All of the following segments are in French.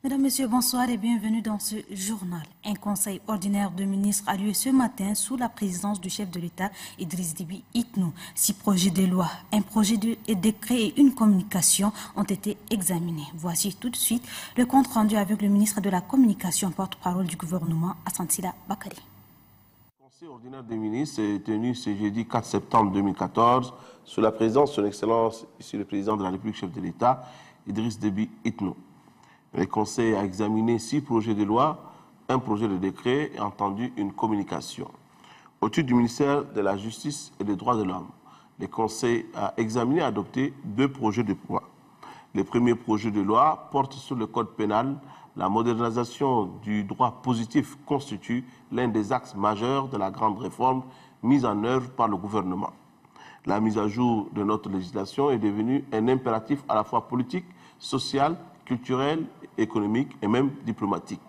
Mesdames, Messieurs, bonsoir et bienvenue dans ce journal. Un conseil ordinaire de ministres a lieu ce matin sous la présidence du chef de l'État, Idriss Déby Itno. 6 projets de loi, un projet de décret et une communication ont été examinés. Voici tout de suite le compte rendu avec le ministre de la Communication, porte-parole du gouvernement, Asantila Bakari. Le conseil ordinaire des ministres est tenu ce jeudi 4 septembre 2014 sous la présidence de son Excellence, ici le président de la République, chef de l'État, Idriss Déby Itno. Le Conseil a examiné 6 projets de loi, un projet de décret et entendu une communication. Au titre du ministère de la Justice et des Droits de l'Homme, le Conseil a examiné et adopté 2 projets de loi. Le premier projet de loi porte sur le Code pénal. La modernisation du droit positif constitue l'un des axes majeurs de la grande réforme mise en œuvre par le gouvernement. La mise à jour de notre législation est devenue un impératif à la fois politique, social, culturel, économique et même diplomatique.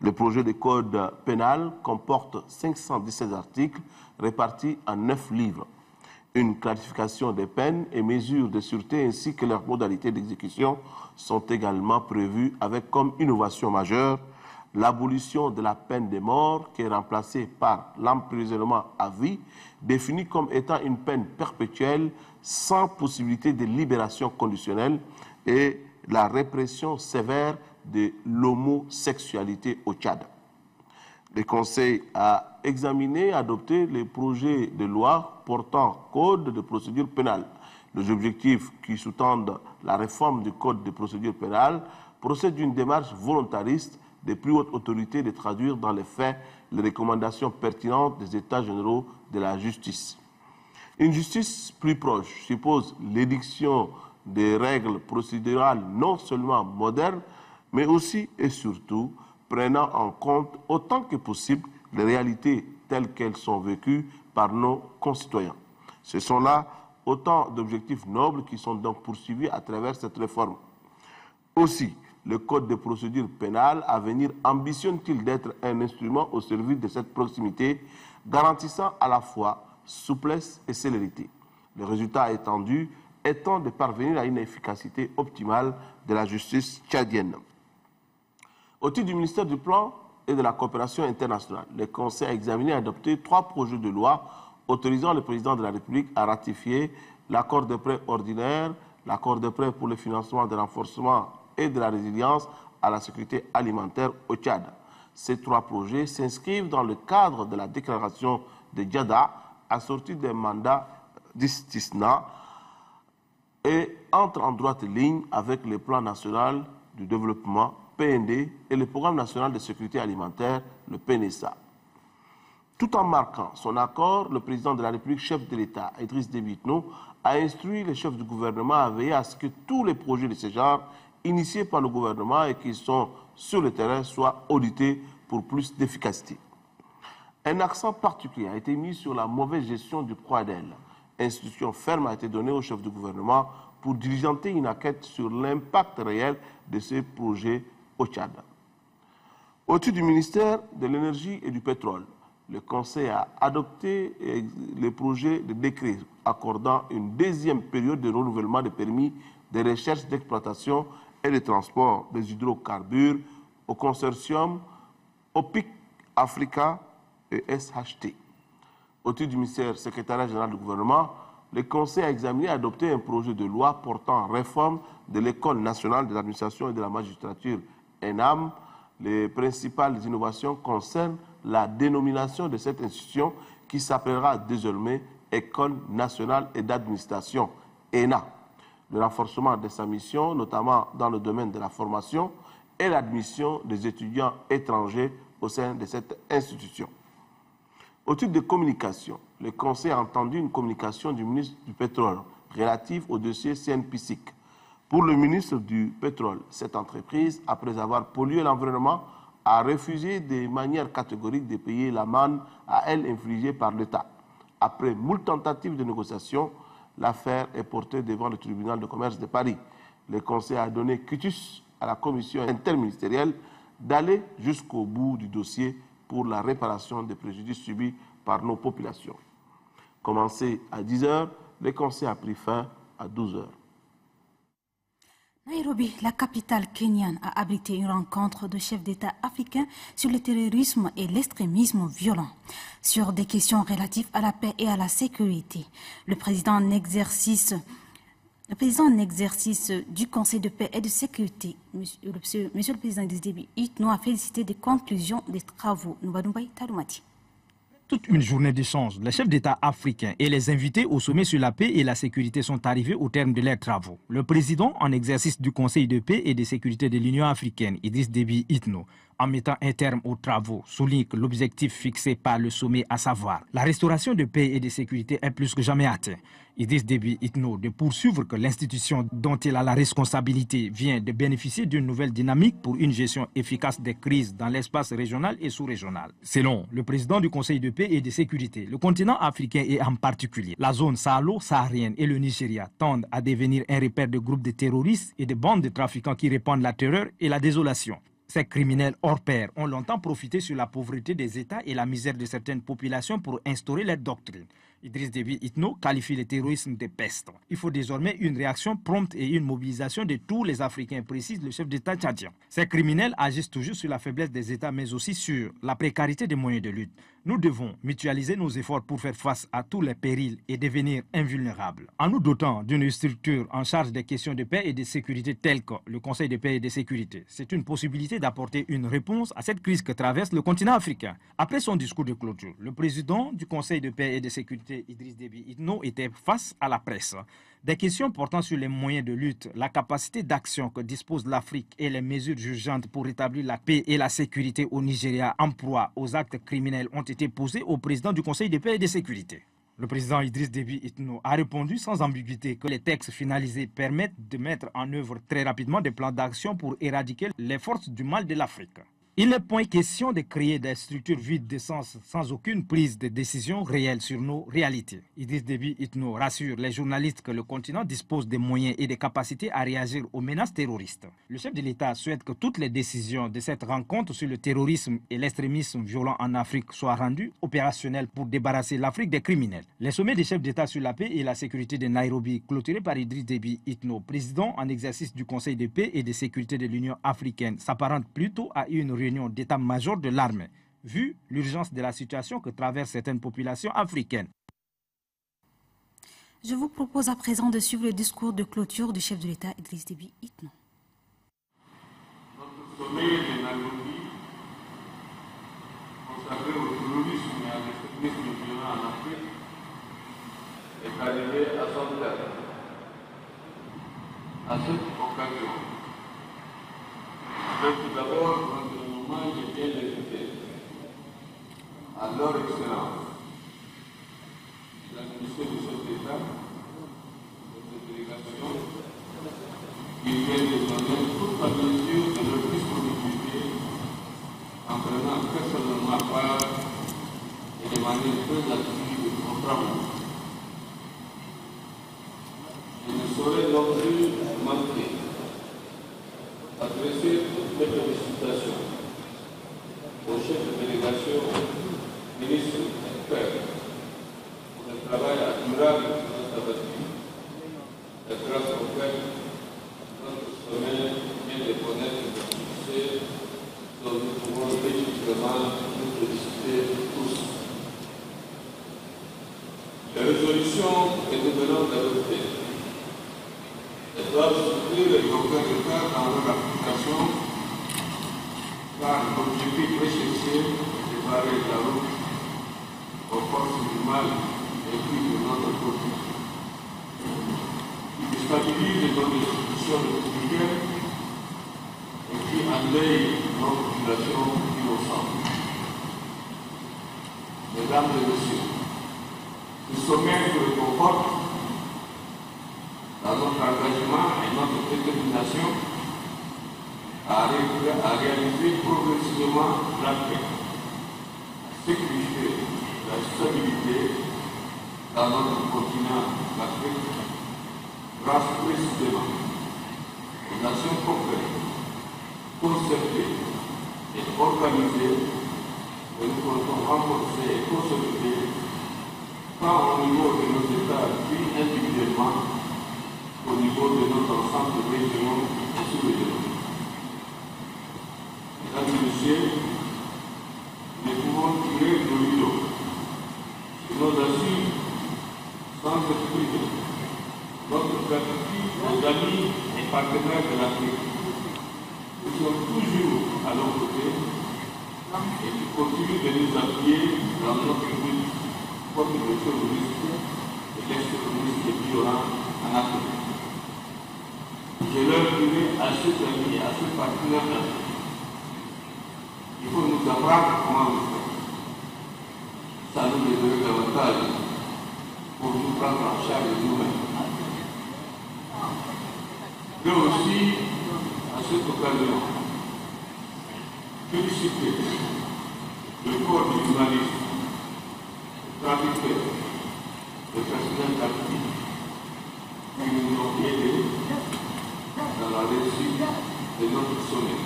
Le projet de code pénal comporte 517 articles répartis en 9 livres. Une classification des peines et mesures de sûreté ainsi que leurs modalités d'exécution sont également prévues avec comme innovation majeure l'abolition de la peine de mort qui est remplacée par l'emprisonnement à vie, définie comme étant une peine perpétuelle sans possibilité de libération conditionnelle et la répression sévère de l'homosexualité au Tchad. Le Conseil a examiné et adopté les projets de loi portant code de procédure pénale. Les objectifs qui sous-tendent la réforme du code de procédure pénale procèdent d'une démarche volontariste des plus hautes autorités de traduire dans les faits les recommandations pertinentes des États généraux de la justice. Une justice plus proche suppose l'édiction des règles procédurales non seulement modernes, mais aussi et surtout prenant en compte autant que possible les réalités telles qu'elles sont vécues par nos concitoyens. Ce sont là autant d'objectifs nobles qui sont donc poursuivis à travers cette réforme. Aussi, le Code de procédure pénale à venir ambitionne-t-il d'être un instrument au service de cette proximité, garantissant à la fois souplesse et célérité. Le résultat attendu étant de parvenir à une efficacité optimale de la justice tchadienne. Au titre du ministère du Plan et de la coopération internationale, le Conseil a examiné et adopté 3 projets de loi autorisant le président de la République à ratifier l'accord de prêt ordinaire, l'accord de prêt pour le financement de renforcement et de la résilience à la sécurité alimentaire au Tchad. Ces 3 projets s'inscrivent dans le cadre de la déclaration de Djada, assortie d'un mandat d'istisna et entre en droite ligne avec le plan national du développement PND et le programme national de sécurité alimentaire, le PNSA. Tout en marquant son accord, le président de la République, chef de l'État, Idriss Déby Itno, a instruit les chefs du gouvernement à veiller à ce que tous les projets de ce genre, initiés par le gouvernement et qui sont sur le terrain, soient audités pour plus d'efficacité. Un accent particulier a été mis sur la mauvaise gestion du PROADEL. Instruction ferme a été donnée au chef du gouvernement pour diligenter une enquête sur l'impact réel de ces projets au Tchad. Au titre du ministère de l'Énergie et du Pétrole, le Conseil a adopté le projet de décret accordant une 2e période de renouvellement des permis de recherche, d'exploitation et de transport des hydrocarbures au consortium OPIC Africa et SHT. Au titre du ministère secrétariat général du gouvernement, le Conseil a examiné et adopté un projet de loi portant réforme de l'École nationale de l'administration et de la magistrature ENAM. Les principales innovations concernent la dénomination de cette institution qui s'appellera désormais École nationale et d'administration, ENA. Le renforcement de sa mission, notamment dans le domaine de la formation et l'admission des étudiants étrangers au sein de cette institution. Au titre de communication, le Conseil a entendu une communication du ministre du Pétrole relative au dossier CNPSIC. Pour le ministre du Pétrole, cette entreprise, après avoir pollué l'environnement, a refusé de manière catégorique de payer l'amende à elle infligée par l'État. Après moult tentatives de négociation, l'affaire est portée devant le tribunal de commerce de Paris. Le Conseil a donné quitus à la commission interministérielle d'aller jusqu'au bout du dossier pour la réparation des préjudices subis par nos populations. Commencé à 10 h, le Conseil a pris fin à 12 h. Nairobi, la capitale kenyane, a abrité une rencontre de chefs d'État africains sur le terrorisme et l'extrémisme violent, sur des questions relatives à la paix et à la sécurité. Le président en exercice du Conseil de paix et de sécurité, Monsieur le Président Idriss Déby Itno, a félicité des conclusions des travaux. Toute une journée d'échange, les chefs d'État africains et les invités au sommet sur la paix et la sécurité sont arrivés au terme de leurs travaux. Le président en exercice du Conseil de paix et de sécurité de l'Union africaine, Idriss Déby Itno, en mettant un terme aux travaux, souligne que l'objectif fixé par le sommet, à savoir la restauration de paix et de sécurité, est plus que jamais atteint. Idriss Déby Itno de poursuivre que l'institution dont il a la responsabilité vient de bénéficier d'une nouvelle dynamique pour une gestion efficace des crises dans l'espace régional et sous-régional. Selon le président du Conseil de paix et de sécurité, le continent africain et en particulier la zone sahalo-saharienne et le Nigeria tendent à devenir un repère de groupes de terroristes et de bandes de trafiquants qui répandent la terreur et la désolation. Ces criminels hors pair ont longtemps profité sur la pauvreté des États et la misère de certaines populations pour instaurer leur doctrine. Idriss Déby Itno qualifie le terrorisme de peste. Il faut désormais une réaction prompte et une mobilisation de tous les Africains, précise le chef d'État tchadien. Ces criminels agissent toujours sur la faiblesse des États, mais aussi sur la précarité des moyens de lutte. Nous devons mutualiser nos efforts pour faire face à tous les périls et devenir invulnérables. En nous dotant d'une structure en charge des questions de paix et de sécurité telle que le Conseil de paix et de sécurité, c'est une possibilité d'apporter une réponse à cette crise que traverse le continent africain. Après son discours de clôture, le président du Conseil de paix et de sécurité, Idriss Déby Itno, était face à la presse. Des questions portant sur les moyens de lutte, la capacité d'action que dispose l'Afrique et les mesures urgentes pour rétablir la paix et la sécurité au Nigeria en proie aux actes criminels ont été posées au président du Conseil de paix et de sécurité. Le président Idriss Déby Itno a répondu sans ambiguïté que les textes finalisés permettent de mettre en œuvre très rapidement des plans d'action pour éradiquer les forces du mal de l'Afrique. Il n'est point question de créer des structures vides de sens sans aucune prise de décision réelle sur nos réalités. Idriss Déby Itno rassure les journalistes que le continent dispose des moyens et des capacités à réagir aux menaces terroristes. Le chef de l'État souhaite que toutes les décisions de cette rencontre sur le terrorisme et l'extrémisme violent en Afrique soient rendues opérationnelles pour débarrasser l'Afrique des criminels. Les sommets des chefs d'État sur la paix et la sécurité de Nairobi, clôturés par Idriss Déby Itno, président en exercice du Conseil de paix et de sécurité de l'Union africaine, s'apparentent plutôt à une réunion d'état-major de l'armée, vu l'urgence de la situation que traversent certaines populations africaines. Je vous propose à présent de suivre le discours de clôture du chef de l'État, Idriss Déby Itno. Notre sommet de Nairobi, consacré au terrorisme et à l'extrémisme violent en Afrique, est arrivé à son terme. À cette occasion, je veux tout d'abord rendre un hommage bien mérité à leur excellence, la ministre du chef d'État, notre délégation, qui vient de donner toute la mesure de leur disponibilité en prenant personnellement part et de manière très active de nos travaux. Je ne saurais non plus manquer adresser toutes mes félicitations au chef de délégation, ministre experts, pour le travail admirable qu'ils ont abattu, et grâce auquel notre sommet vient de connaître le succès dont nous pouvons légitimement nous féliciter tous. Les résolutions que nous venons d'adopter doivent soutenir les progrès de faire dans leur application, car l'objectif recherché est de barrer la route aux forces du mal et puis de notre côté, qui déstabilisent nos institutions républicaines et qui enlèvent nos populations innocentes. Mesdames et messieurs, ce sommet se comporte dans notre engagement et notre détermination à réaliser progressivement la paix, à sécuriser la stabilité dans notre continent, l'Afrique, grâce précisément aux nations concrètes, concertées et organisées que nous comptons renforcer et consolider tant au niveau de nos États puis individuellement au niveau de notre ensemble de régions sous le débat. Mesdames et messieurs, nous pouvons tirer de l'eau sur nos assises sans exclure notre gratitude aux amis et partenaires de l'Afrique qui sont toujours à nos côtés et qui continuent de nous appuyer dans notre lutte contre le terrorisme et l'extrémisme violent en Afrique. Je leur dirai à ces amis et à ces partenaires il faut nous apprendre comment le faire. Ça nous aiderait davantage pour nous prendre en charge nous-mêmes. Mais aussi, à cette occasion, féliciter le corps du journaliste, le traducteur, le personnel d'actifs qui nous ont aidés dans la réussite de notre sommet.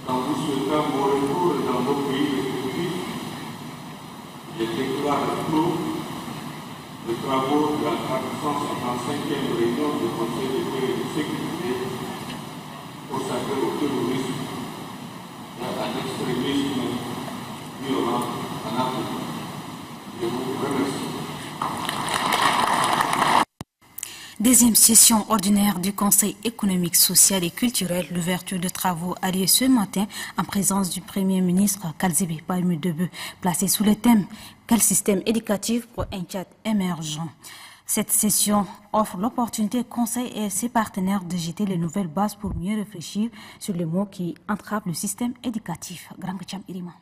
En vous souhaitant mon retour dans nos pays respectifs, je déclare clos les travaux de la 455e réunion du Conseil de paix et de sécurité consacrée au terrorisme et à l'extrémisme violent en Afrique. Je vous remercie. Deuxième session ordinaire du Conseil économique, social et culturel. L'ouverture de travaux a lieu ce matin en présence du Premier ministre Kalzebe Païmi-Debe, placé sous le thème « Quel système éducatif pour un Tchad émergent ?» Cette session offre l'opportunité au Conseil et à ses partenaires de jeter les nouvelles bases pour mieux réfléchir sur les mots qui entravent le système éducatif. Grand Kacham Irima.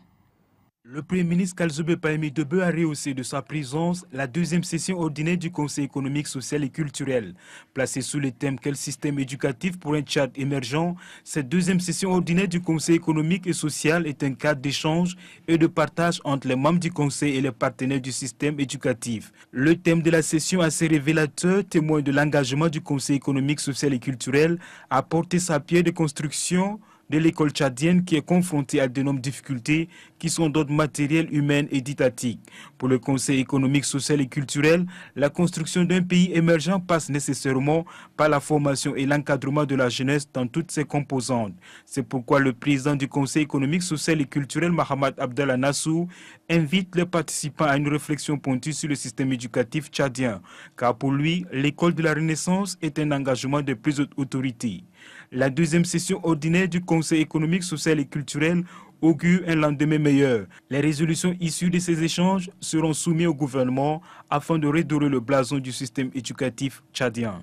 Le Premier ministre Kalzebe Païmi-Debe a rehaussé de sa présence la deuxième session ordinaire du Conseil économique, social et culturel. Placée sous le thème « Quel système éducatif pour un Tchad émergent ?» Cette deuxième session ordinaire du Conseil économique et social est un cadre d'échange et de partage entre les membres du Conseil et les partenaires du système éducatif. Le thème de la session assez révélateur, témoin de l'engagement du Conseil économique, social et culturel, a porté sa pierre de construction de l'école tchadienne qui est confrontée à d'énormes difficultés qui sont d'ordre matériel, humain et didactique. Pour le Conseil économique, social et culturel, la construction d'un pays émergent passe nécessairement par la formation et l'encadrement de la jeunesse dans toutes ses composantes. C'est pourquoi le président du Conseil économique, social et culturel, Mahamad Abdallah Nassou, invite les participants à une réflexion pointue sur le système éducatif tchadien, car pour lui, l'école de la Renaissance est un engagement de plusieurs autorités. La deuxième session ordinaire du Conseil économique, social et culturel augure un lendemain meilleur. Les résolutions issues de ces échanges seront soumises au gouvernement afin de redorer le blason du système éducatif tchadien.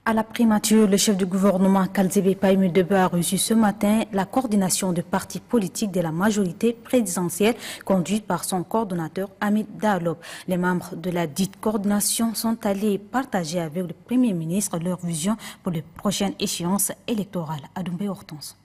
À la primature, le chef du gouvernement Kalzebe Païmi-Debe a reçu ce matin la coordination de partis politiques de la majorité présidentielle conduite par son coordonnateur Hamid Dahlop. Les membres de la dite coordination sont allés partager avec le Premier ministre leur vision pour les prochaines échéances électorales. Adoumbe Hortense.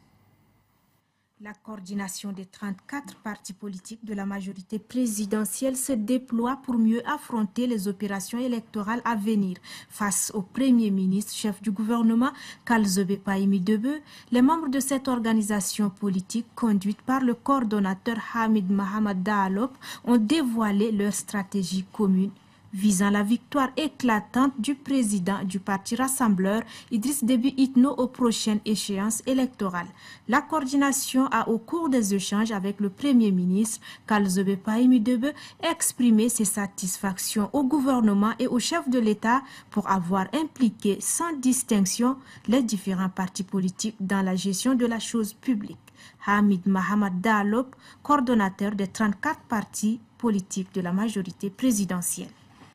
La coordination des 34 partis politiques de la majorité présidentielle se déploie pour mieux affronter les opérations électorales à venir. Face au Premier ministre, chef du gouvernement, Kalzebe Païmi-Debe, les membres de cette organisation politique, conduite par le coordonnateur Hamid Mahamad Dahlop, ont dévoilé leur stratégie commune visant la victoire éclatante du président du parti rassembleur Idriss Déby Itno aux prochaines échéances électorales. La coordination a, au cours des échanges avec le Premier ministre Kalzebe Païmi-Debe, exprimé ses satisfactions au gouvernement et au chef de l'État pour avoir impliqué sans distinction les différents partis politiques dans la gestion de la chose publique. Hamid Mahamad Dahlop, coordonnateur des 34 partis politiques de la majorité présidentielle.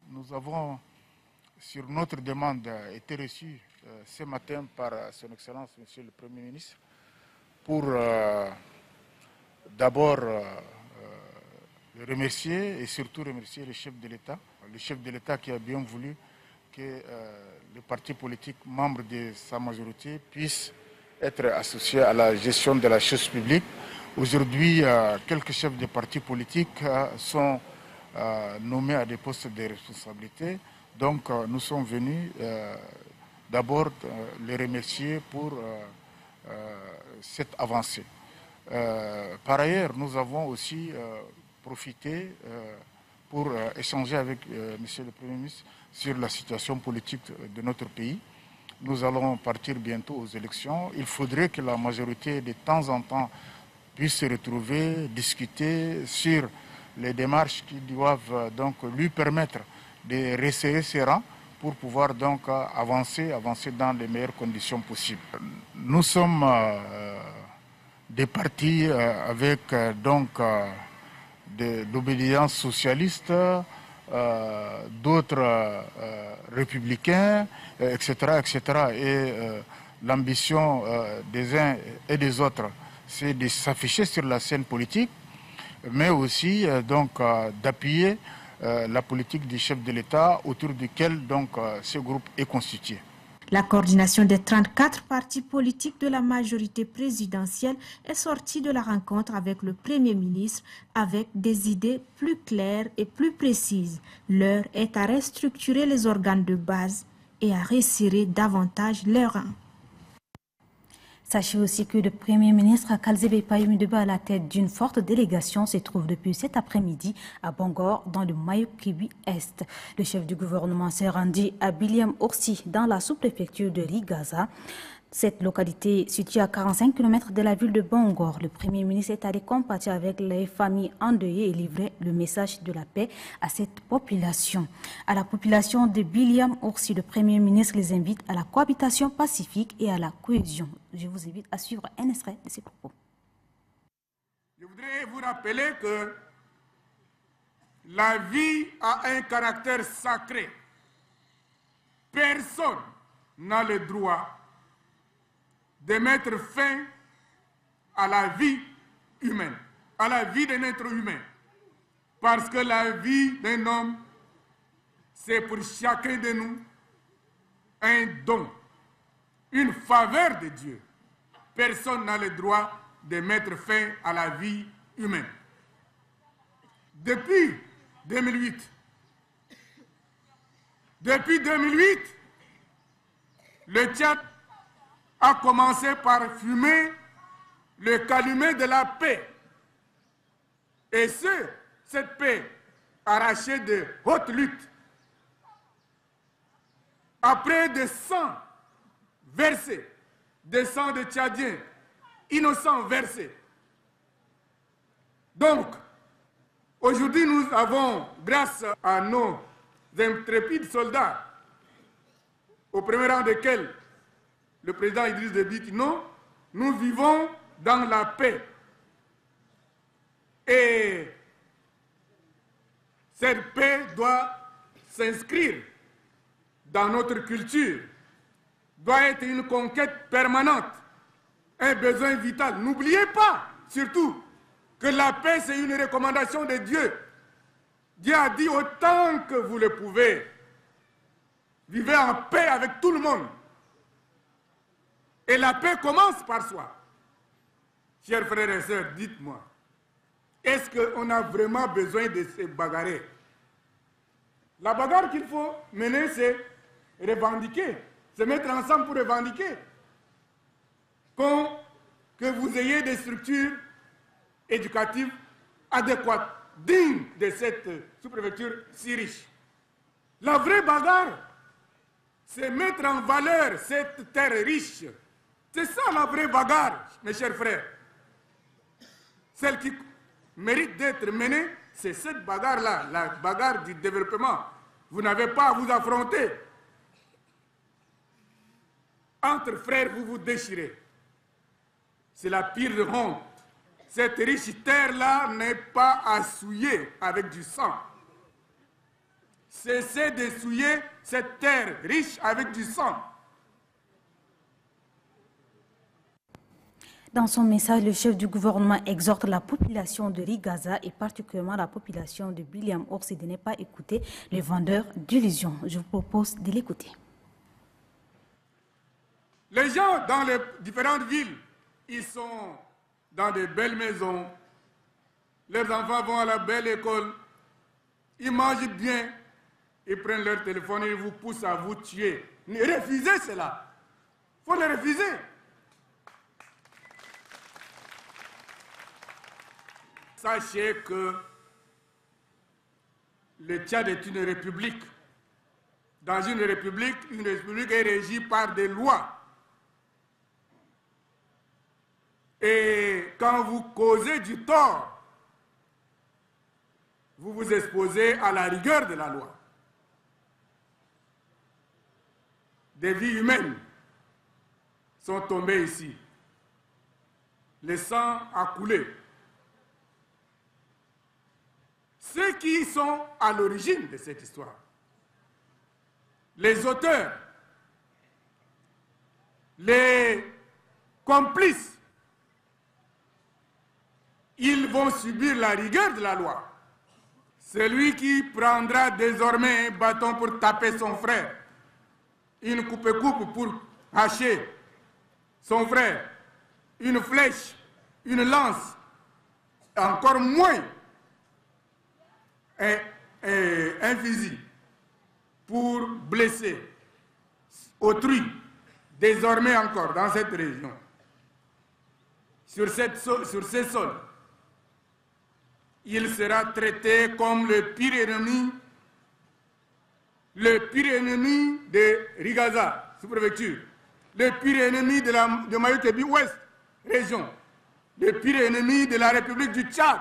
Nous avons, sur notre demande, été reçus ce matin par Son Excellence, Monsieur le Premier ministre, pour d'abord le remercier et surtout remercier le chef de l'État. Le chef de l'État qui a bien voulu que le parti politique membre de sa majorité puisse être associé à la gestion de la chose publique. Aujourd'hui, quelques chefs de partis politiques sont nommés à des postes de responsabilité. Donc nous sommes venus d'abord les remercier pour cette avancée. Par ailleurs, nous avons aussi profité pour échanger avec Monsieur le Premier ministre sur la situation politique de notre pays. nous allons partir bientôt aux élections. Il faudrait que la majorité de temps en temps puisse se retrouver, discuter sur les démarches qui doivent donc lui permettre de resserrer ses rangs pour pouvoir donc avancer dans les meilleures conditions possibles. Nous sommes des partis avec d'obédience socialiste, d'autres républicains, etc. Et l'ambition des uns et des autres, c'est de s'afficher sur la scène politique, mais aussi d'appuyer la politique du chef de l'État autour duquel ce groupe est constitué. La coordination des 34 partis politiques de la majorité présidentielle est sortie de la rencontre avec le Premier ministre avec des idées plus claires et plus précises. L'heure est à restructurer les organes de base et à resserrer davantage leurs rangs. Sachez aussi que le Premier ministre Kalzebe Payumideba, à la tête d'une forte délégation, se trouve depuis cet après-midi à Bangor, dans le Mayo-Kibi-Est. Le chef du gouvernement s'est rendu à Biliam Orsi, dans la sous-préfecture de Rigaza. Cette localité située à 45 km de la ville de Bangor, le Premier ministre est allé compatir avec les familles endeuillées et livrer le message de la paix à cette population. À la population de Biliam Orsi, le Premier ministre les invite à la cohabitation pacifique et à la cohésion. Je vous invite à suivre un extrait de ces propos. Je voudrais vous rappeler que la vie a un caractère sacré. Personne n'a le droit de mettre fin à la vie humaine, à la vie d'un être humain. Parce que la vie d'un homme, c'est pour chacun de nous un don, une faveur de Dieu. Personne n'a le droit de mettre fin à la vie humaine. Depuis 2008, le Tchad a commencé par fumer le calumet de la paix. Et cette paix arrachée de haute lutte, après des sangs versés, des sangs de Tchadiens innocents versés. Donc, aujourd'hui, nous avons, grâce à nos intrépides soldats, au premier rang desquels le président Idriss Déby Itno, nous vivons dans la paix. Et cette paix doit s'inscrire dans notre culture, doit être une conquête permanente, un besoin vital. N'oubliez pas, surtout, que la paix, c'est une recommandation de Dieu. Dieu a dit autant que vous le pouvez, vivez en paix avec tout le monde. Et la paix commence par soi. Chers frères et sœurs, dites-moi, est-ce qu'on a vraiment besoin de se bagarrer? La bagarre qu'il faut mener, c'est revendiquer, se mettre ensemble pour revendiquer. Que vous ayez des structures éducatives adéquates, dignes de cette sous-préfecture si riche. La vraie bagarre, c'est mettre en valeur cette terre riche. C'est ça la vraie bagarre, mes chers frères. Celle qui mérite d'être menée, c'est cette bagarre-là, la bagarre du développement. Vous n'avez pas à vous affronter. Entre frères, vous vous déchirez. C'est la pire honte. Cette riche terre-là n'est pas à souiller avec du sang. Cessez de souiller cette terre riche avec du sang. Dans son message, le chef du gouvernement exhorte la population de Rigaza et particulièrement la population de Biliam Orsi de ne pas écouter les vendeurs d'illusions. Je vous propose de l'écouter. Les gens dans les différentes villes, ils sont dans de belles maisons, leurs enfants vont à la belle école, ils mangent bien, ils prennent leur téléphone et ils vous poussent à vous tuer. Refusez cela. Il faut le refuser. Sachez que le Tchad est une république dans une république est régie par des lois. Et quand vous causez du tort, vous vous exposez à la rigueur de la loi. Des vies humaines sont tombées ici. Le sang a coulé. Ceux qui sont à l'origine de cette histoire, les auteurs, les complices, ils vont subir la rigueur de la loi. Celui qui prendra désormais un bâton pour taper son frère, une coupe-coupe pour hacher son frère, une flèche, une lance, encore moins un fusil pour blesser autrui, désormais encore dans cette région, sur ces sols, il sera traité comme le pire ennemi de Rigaza, sous-préfecture, le pire ennemi de Mayotte Ouest, région, le pire ennemi de la République du Tchad.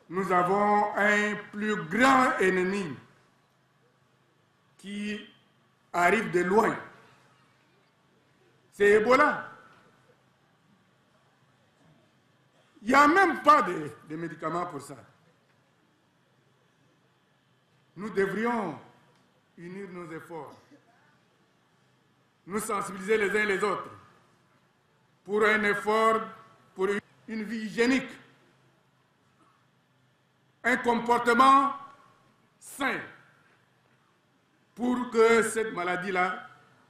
Nous avons un plus grand ennemi qui arrive de loin. C'est Ebola. Il n'y a même pas de médicaments pour ça. Nous devrions unir nos efforts, nous sensibiliser les uns les autres pour un effort, pour une vie hygiénique, un comportement sain pour que cette maladie-là,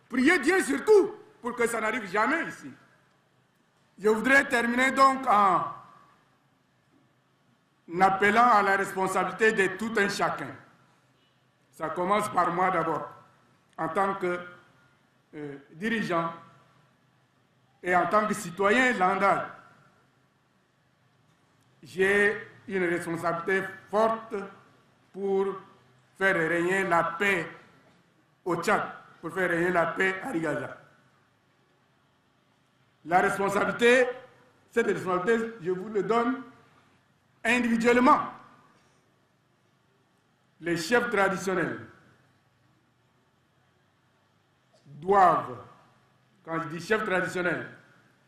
priez Dieu surtout pour que ça n'arrive jamais ici. Je voudrais terminer donc en appelant à la responsabilité de tout un chacun. Ça commence par moi d'abord, en tant que dirigeant et en tant que citoyen landal. J'ai une responsabilité forte pour faire régner la paix au Tchad, pour faire régner la paix à Rigaza. La responsabilité, cette responsabilité, je vous le donne individuellement. Les chefs traditionnels doivent, quand je dis chefs traditionnels,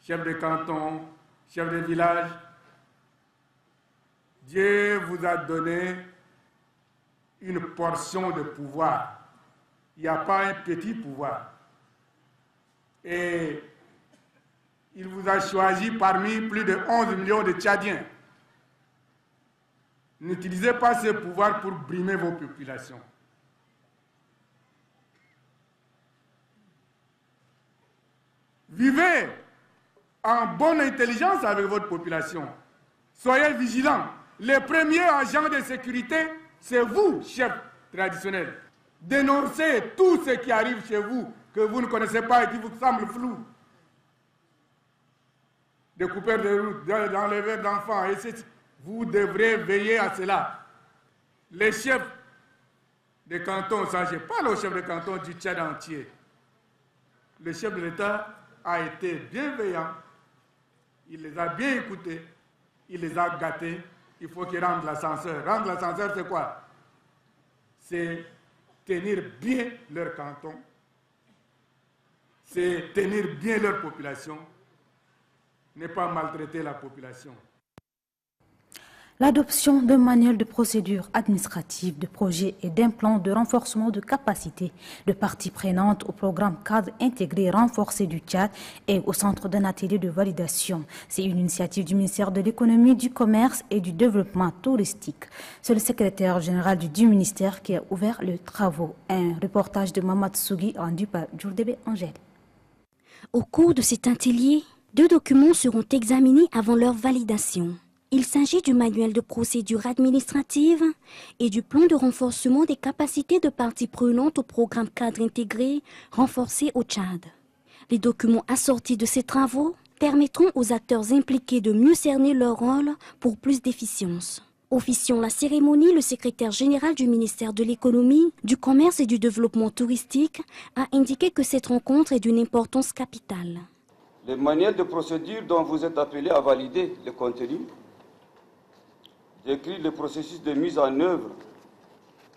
chefs de canton, chefs de village, Dieu vous a donné une portion de pouvoir. Il n'y a pas un petit pouvoir. Et il vous a choisi parmi plus de 11 millions de Tchadiens. N'utilisez pas ce pouvoir pour brimer vos populations. Vivez en bonne intelligence avec votre population. Soyez vigilants. Les premiers agents de sécurité, c'est vous, chefs traditionnels. Dénoncez tout ce qui arrive chez vous, que vous ne connaissez pas et qui vous semble flou. Des coupeurs de route, d'enleveurs d'enfants, etc. Vous devrez veiller à cela. Les chefs de canton, ça, je parle aux chefs de canton du Tchad entier. Le chef de l'État a été bienveillant, il les a bien écoutés, il les a gâtés. Il faut qu'ils rendent l'ascenseur. Rendre l'ascenseur, c'est quoi? C'est tenir bien leur canton, c'est tenir bien leur population, ne pas maltraiter la population. L'adoption d'un manuel de procédure administrative, de projets et d'un plan de renforcement de capacité de parties prenantes au programme cadre intégré renforcé du Tchad est au centre d'un atelier de validation. C'est une initiative du ministère de l'Économie, du Commerce et du Développement touristique. C'est le secrétaire général du ministère qui a ouvert les travaux. Un reportage de Mamad Sougui rendu par Djourdebe Angèle. Au cours de cet atelier, 2 documents seront examinés avant leur validation. Il s'agit du manuel de procédure administrative et du plan de renforcement des capacités de parties prenantes au programme cadre intégré renforcé au Tchad. Les documents assortis de ces travaux permettront aux acteurs impliqués de mieux cerner leur rôle pour plus d'efficience. Officiant la cérémonie, le secrétaire général du ministère de l'économie, du commerce et du développement touristique a indiqué que cette rencontre est d'une importance capitale. Les manières de procédure dont vous êtes appelés à valider le contenu décrit le processus de mise en œuvre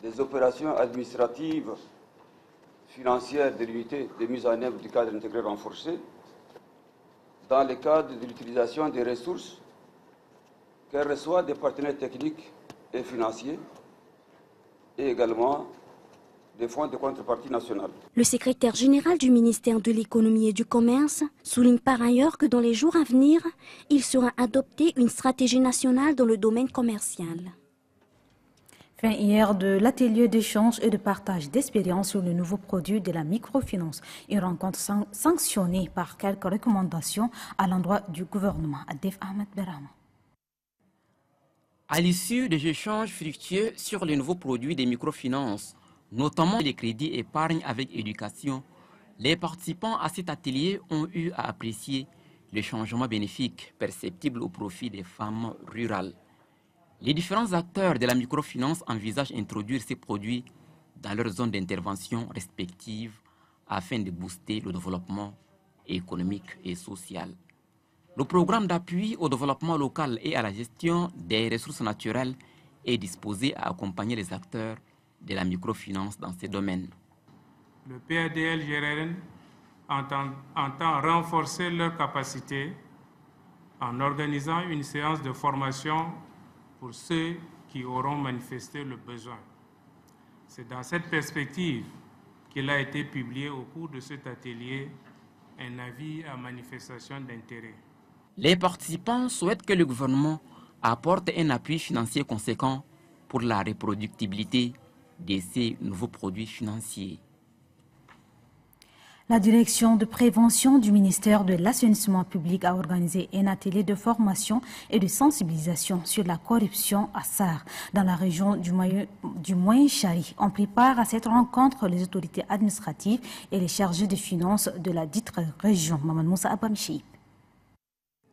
des opérations administratives financières de l'unité de mise en œuvre du cadre intégré renforcé dans le cadre de l'utilisation des ressources qu'elle reçoit des partenaires techniques et financiers et également des fonds de contrepartie nationale. Le secrétaire général du ministère de l'économie et du commerce souligne par ailleurs que dans les jours à venir, il sera adopté une stratégie nationale dans le domaine commercial. Fin hier de l'atelier d'échange et de partage d'expériences sur le nouveau produit de la microfinance. Une rencontre sanctionnée par quelques recommandations à l'endroit du gouvernement. Adef Ahmed Berama. À l'issue des échanges fructueux sur les nouveaux produits des microfinances, notamment les crédits épargne avec éducation, les participants à cet atelier ont eu à apprécier les changements bénéfiques perceptibles au profit des femmes rurales. Les différents acteurs de la microfinance envisagent d'introduire ces produits dans leurs zones d'intervention respectives afin de booster le développement économique et social. Le programme d'appui au développement local et à la gestion des ressources naturelles est disposé à accompagner les acteurs de la microfinance dans ces domaines. Le PADL-GRN entend renforcer leurs capacités en organisant une séance de formation pour ceux qui auront manifesté le besoin. C'est dans cette perspective qu'il a été publié au cours de cet atelier un avis à manifestation d'intérêt. Les participants souhaitent que le gouvernement apporte un appui financier conséquent pour la reproductibilité de ces nouveaux produits financiers. La direction de prévention du ministère de l'Assainissement public a organisé un atelier de formation et de sensibilisation sur la corruption à Sarre, dans la région du Moyen-Chari. On prépare à cette rencontre les autorités administratives et les chargés des finances de la dite région. Maman Moussa Abamichib.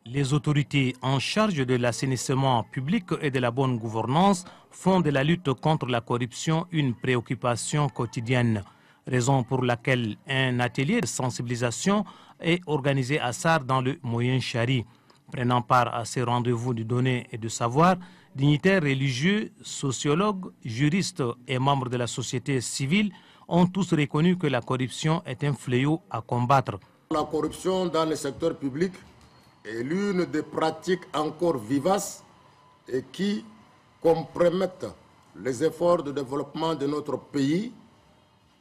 Les autorités en charge de l'assainissement public et de la bonne gouvernance font de la lutte contre la corruption une préoccupation quotidienne. Raison pour laquelle un atelier de sensibilisation est organisé à Sarre dans le Moyen-Chari. Prenant part à ces rendez-vous de données et de savoir, dignitaires religieux, sociologues, juristes et membres de la société civile ont tous reconnu que la corruption est un fléau à combattre. La corruption dans le secteur public est l'une des pratiques encore vivaces et qui compromettent les efforts de développement de notre pays,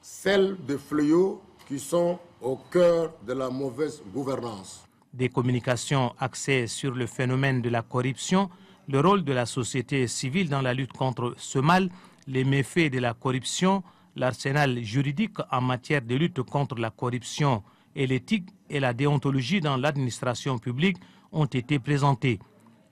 celles de fléaux qui sont au cœur de la mauvaise gouvernance. Des communications axées sur le phénomène de la corruption, le rôle de la société civile dans la lutte contre ce mal, les méfaits de la corruption, l'arsenal juridique en matière de lutte contre la corruption et l'éthique et la déontologie dans l'administration publique ont été présentés.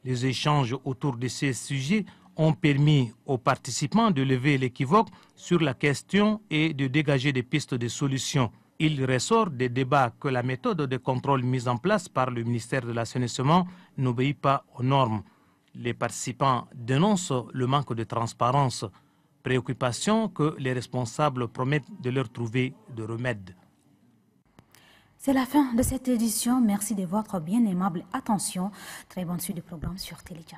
Les échanges autour de ces sujets ont permis aux participants de lever l'équivoque sur la question et de dégager des pistes de solutions. Il ressort des débats que la méthode de contrôle mise en place par le ministère de l'Assainissement n'obéit pas aux normes. Les participants dénoncent le manque de transparence, préoccupation que les responsables promettent de leur trouver de remède. C'est la fin de cette édition. Merci de votre bien aimable attention. Très bonne suite du programme sur Télévision.